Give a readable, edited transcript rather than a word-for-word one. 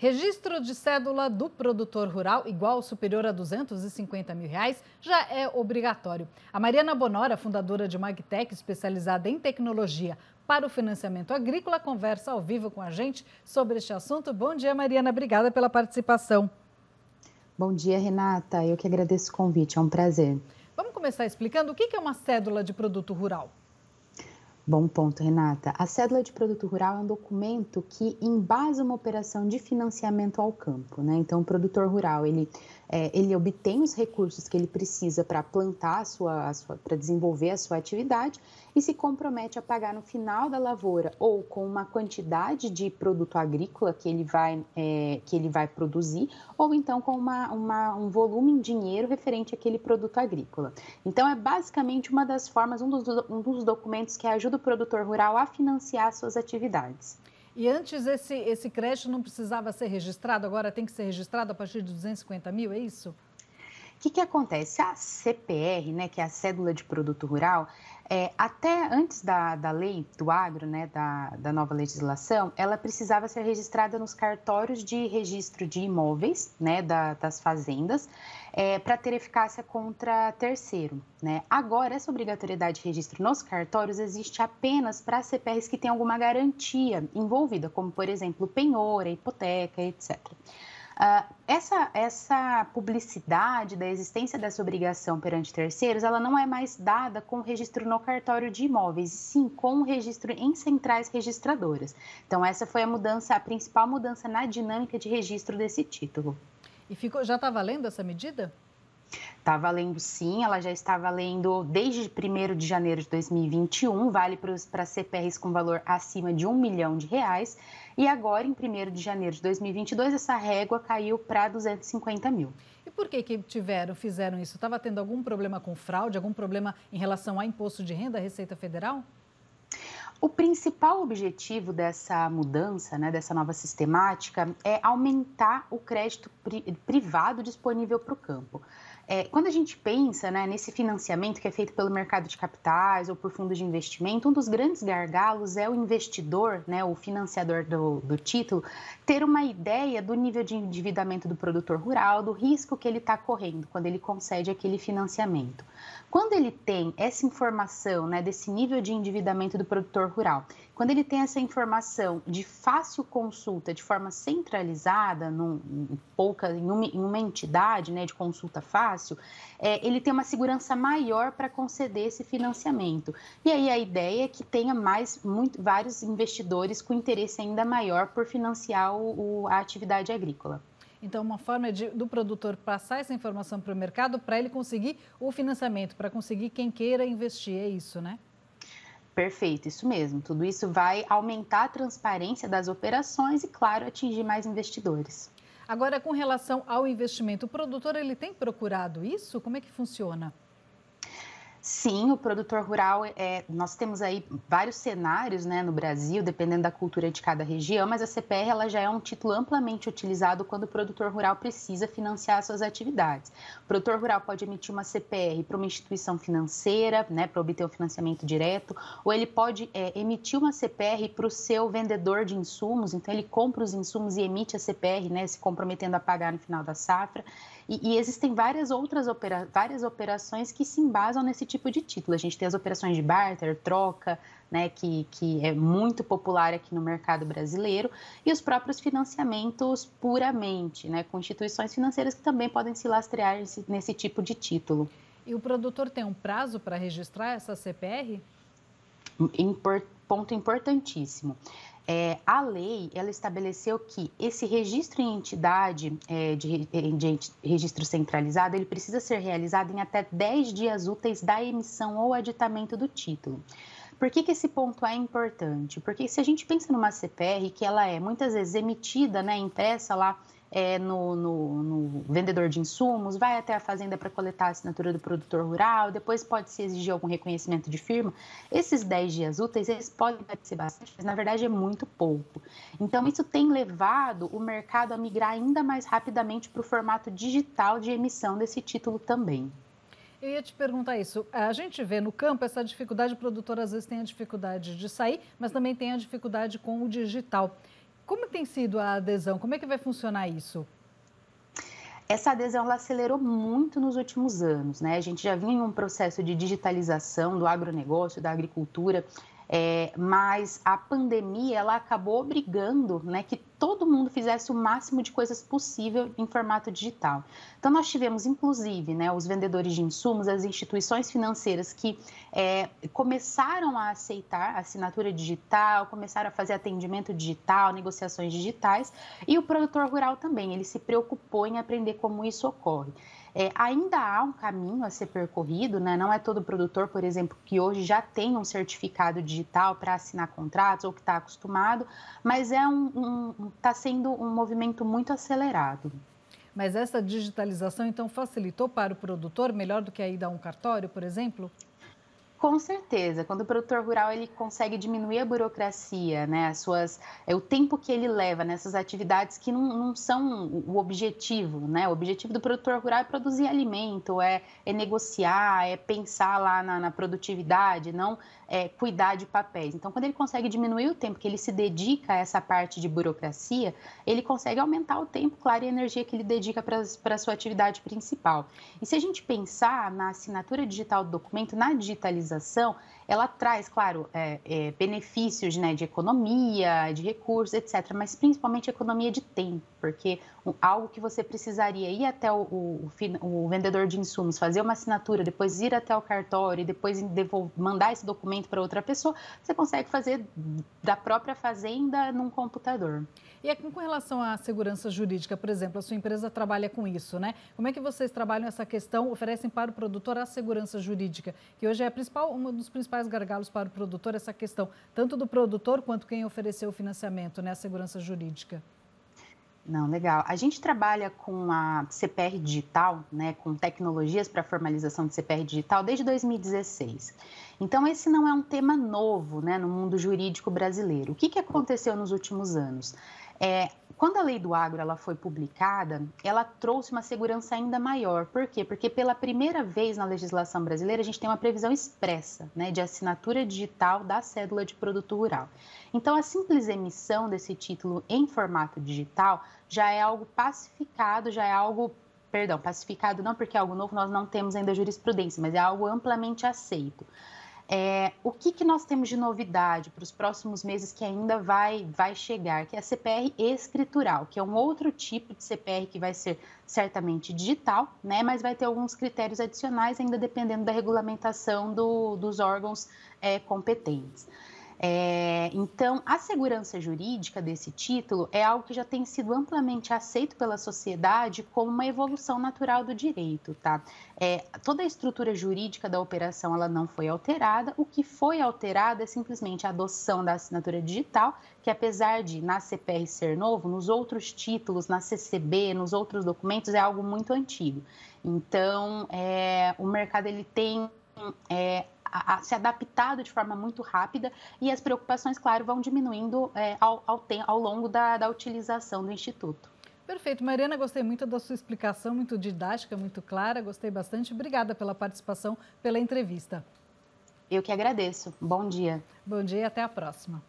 Registro de cédula do produtor rural igual ou superior a R$250 mil já é obrigatório. A Mariana Bonora, fundadora de uma agtech especializada em tecnologia para o financiamento agrícola, conversa ao vivo com a gente sobre este assunto. Bom dia, Mariana. Obrigada pela participação. Bom dia, Renata. Eu que agradeço o convite. É um prazer. Vamos começar explicando o que é uma cédula de produto rural. Bom ponto, Renata. A cédula de produto rural é um documento que embasa uma operação de financiamento ao campo, né? Então, o produtor rural, ele obtém os recursos que ele precisa para plantar para desenvolver a sua atividade e se compromete a pagar no final da lavoura ou com uma quantidade de produto agrícola que ele vai produzir ou então com um volume em dinheiro referente àquele produto agrícola. Então, é basicamente uma das formas, um dos documentos que ajuda o produtor rural a financiar suas atividades. E antes esse crédito não precisava ser registrado, agora tem que ser registrado a partir de 250 mil, é isso? O que acontece? A CPR, né, que é a Cédula de Produto Rural, até antes da lei do agro, né, da nova legislação, ela precisava ser registrada nos cartórios de registro de imóveis, né, das fazendas, para ter eficácia contra terceiro, né? Agora, essa obrigatoriedade de registro nos cartórios existe apenas para CPRs que têm alguma garantia envolvida, como, por exemplo, penhor, hipoteca, etc. Essa publicidade da existência dessa obrigação perante terceiros, ela não é mais dada com o registro no cartório de imóveis, sim com o registro em centrais registradoras. Então, essa foi a principal mudança na dinâmica de registro desse título. E já está valendo essa medida? Está valendo sim, ela já está valendo desde 1º de janeiro de 2021, vale para CPRs com valor acima de R$1 milhão. E agora, em 1º de janeiro de 2022, essa régua caiu para 250 mil. E por que fizeram isso? Estava tendo algum problema com fraude, algum problema em relação a imposto de renda, Receita Federal? O principal objetivo dessa mudança, né, dessa nova sistemática, é aumentar o crédito privado disponível para o campo. Quando a gente pensa, né, nesse financiamento que é feito pelo mercado de capitais ou por fundos de investimento, um dos grandes gargalos é o investidor, né, o financiador do título, ter uma ideia do nível de endividamento do produtor rural, do risco que ele está correndo quando ele concede aquele financiamento. Quando ele tem essa informação, né, desse nível de endividamento do produtor rural, quando ele tem essa informação de fácil consulta, de forma centralizada, em uma entidade, né, de consulta fácil, ele tem uma segurança maior para conceder esse financiamento. E aí a ideia é que tenha vários investidores com interesse ainda maior por financiar a atividade agrícola. Então, uma forma do produtor passar essa informação para o mercado para ele conseguir o financiamento, para conseguir quem queira investir, é isso, né? Perfeito, isso mesmo. Tudo isso vai aumentar a transparência das operações e, claro, atingir mais investidores. Agora, com relação ao investimento, o produtor ele tem procurado isso? Como é que funciona? Sim, o produtor rural, nós temos aí vários cenários, né, no Brasil, dependendo da cultura de cada região, mas a CPR ela já é um título amplamente utilizado quando o produtor rural precisa financiar suas atividades. O produtor rural pode emitir uma CPR para uma instituição financeira, né, para obter o financiamento direto, ou ele pode emitir uma CPR para o seu vendedor de insumos, então ele compra os insumos e emite a CPR, né, se comprometendo a pagar no final da safra. E existem várias operações que se embasam nesse tipo de título. A gente tem as operações de barter, troca, né, que é muito popular aqui no mercado brasileiro, e os próprios financiamentos puramente, né, com instituições financeiras que também podem se lastrear nesse tipo de título. E o produtor tem um prazo para registrar essa CPR? Ponto importantíssimo. A lei, ela estabeleceu que esse registro em entidade de registro centralizado, ele precisa ser realizado em até 10 dias úteis da emissão ou aditamento do título. Por que esse ponto é importante? Porque se a gente pensa numa CPR, que ela é muitas vezes emitida, né, impressa lá no vendedor de insumos, vai até a fazenda para coletar a assinatura do produtor rural, depois pode-se exigir algum reconhecimento de firma. Esses 10 dias úteis, eles podem parecer bastante, mas na verdade é muito pouco. Então, isso tem levado o mercado a migrar ainda mais rapidamente para o formato digital de emissão desse título também. Eu ia te perguntar isso. A gente vê no campo essa dificuldade, o produtor às vezes tem a dificuldade de sair, mas também tem a dificuldade com o digital. Como tem sido a adesão? Como é que vai funcionar isso? Essa adesão ela acelerou muito nos últimos anos, né? A gente já vinha em um processo de digitalização do agronegócio, da agricultura, mas a pandemia ela acabou obrigando, né, que todo mundo fizesse o máximo de coisas possível em formato digital. Então, nós tivemos, inclusive, né, os vendedores de insumos, as instituições financeiras que começaram a aceitar a assinatura digital, começaram a fazer atendimento digital, negociações digitais, e o produtor rural também, ele se preocupou em aprender como isso ocorre. Ainda há um caminho a ser percorrido, né? Não é todo produtor, por exemplo, que hoje já tem um certificado digital para assinar contratos ou que está acostumado, mas está sendo um movimento muito acelerado. Mas essa digitalização, então, facilitou para o produtor, melhor do que a ida a um cartório, por exemplo? Com certeza, quando o produtor rural ele consegue diminuir a burocracia, né, o tempo que ele leva nessas atividades que não são o objetivo, né? O objetivo do produtor rural é produzir alimento, é negociar, é pensar lá na produtividade, não cuidar de papéis. Então, quando ele consegue diminuir o tempo que ele se dedica a essa parte de burocracia, ele consegue aumentar o tempo, claro, e a energia que ele dedica para a sua atividade principal. E se a gente pensar na assinatura digital do documento, na digitalização, ela traz, claro, benefícios, né, de economia, de recursos, etc., mas principalmente economia de tempo, porque algo que você precisaria ir até o vendedor de insumos, fazer uma assinatura, depois ir até o cartório, depois mandar esse documento para outra pessoa, você consegue fazer da própria fazenda num computador. E com relação à segurança jurídica, por exemplo, a sua empresa trabalha com isso, né? Como é que vocês trabalham essa questão, oferecem para o produtor a segurança jurídica, que hoje é um dos principais gargalos para o produtor, essa questão, tanto do produtor quanto quem ofereceu o financiamento, né? A segurança jurídica. Não, legal. A gente trabalha com a CPR digital, né, com tecnologias para formalização de CPR digital desde 2016. Então, esse não é um tema novo, né, no mundo jurídico brasileiro. O que aconteceu nos últimos anos? Quando a Lei do Agro ela foi publicada, ela trouxe uma segurança ainda maior. Por quê? Porque pela primeira vez na legislação brasileira, a gente tem uma previsão expressa, né, de assinatura digital da cédula de produto rural. Então, a simples emissão desse título em formato digital já é algo pacificado, pacificado não porque é algo novo, nós não temos ainda jurisprudência, mas é algo amplamente aceito. O que nós temos de novidade para os próximos meses que ainda vai chegar, que é a CPR escritural, que é um outro tipo de CPR que vai ser certamente digital, né, mas vai ter alguns critérios adicionais ainda dependendo da regulamentação dos órgãos competentes. Então, a segurança jurídica desse título é algo que já tem sido amplamente aceito pela sociedade como uma evolução natural do direito, tá? Toda a estrutura jurídica da operação ela não foi alterada, o que foi alterado é simplesmente a adoção da assinatura digital, que apesar de na CPR ser novo, nos outros títulos, na CCB, nos outros documentos, é algo muito antigo. Então, o mercado ele tem se adaptado de forma muito rápida e as preocupações, claro, vão diminuindo ao longo da utilização do Instituto. Perfeito. Mariana, gostei muito da sua explicação, muito didática, muito clara, gostei bastante. Obrigada pela participação, pela entrevista. Eu que agradeço. Bom dia. Bom dia e até a próxima.